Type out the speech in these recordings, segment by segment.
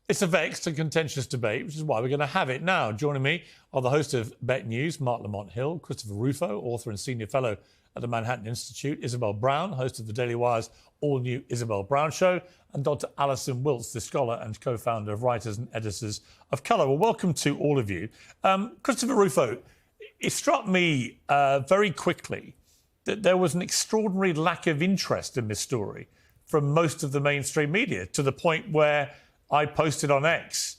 It's a vexed and contentious debate, which is why we're going to have it now. Joining me are the host of Bet News, Mark Lamont Hill, Christopher Rufo, author and senior fellow at the Manhattan Institute, Isabel Brown, host of the Daily Wire's all-new Isabel Brown Show, and Dr. Alison Wiltz, the scholar and co-founder of Writers and Editors of Colour. Well, welcome to all of you. Christopher Rufo, it struck me very quickly that there was an extraordinary lack of interest in this story from most of the mainstream media, to the point where I posted on X,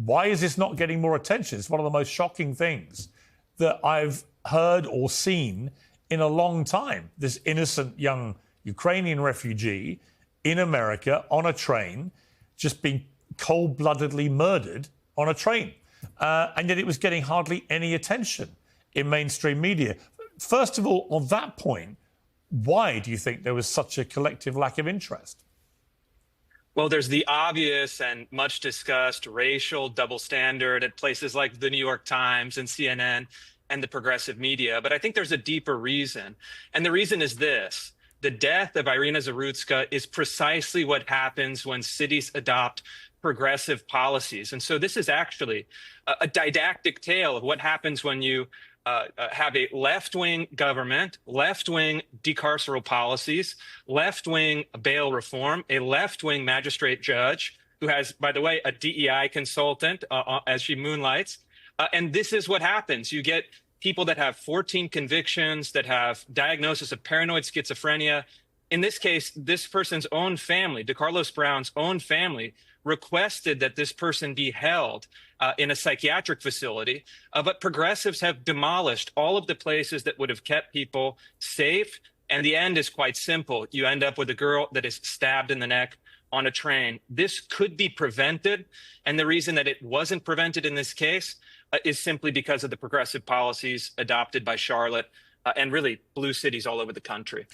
why is this not getting more attention? It's one of the most shocking things that I've heard or seen in a long time. This innocent young Ukrainian refugee in America on a train, just being cold-bloodedly murdered on a train. And yet it was getting hardly any attention in mainstream media. First of all, on that point, why do you think there was such a collective lack of interest? Well, there's the obvious and much discussed racial double standard at places like the New York Times and CNN and the progressive media. But I think there's a deeper reason. And the reason is this. The death of Irina Zarutska is precisely what happens when cities adopt progressive policies. And so this is actually a didactic tale of what happens when you have a left-wing government, left-wing decarceral policies, left-wing bail reform, a left-wing magistrate judge who has, by the way, a DEI consultant as she moonlights. And this is what happens. You get people that have 14 convictions, that have diagnosis of paranoid schizophrenia. In this case, this person's own family, DeCarlos Brown's own family, requested that this person be held in a psychiatric facility, but progressives have demolished all of the places that would have kept people safe. And the end is quite simple. You end up with a girl that is stabbed in the neck on a train. This could be prevented. And the reason that it wasn't prevented in this case is simply because of the progressive policies adopted by Charlotte and really blue cities all over the country.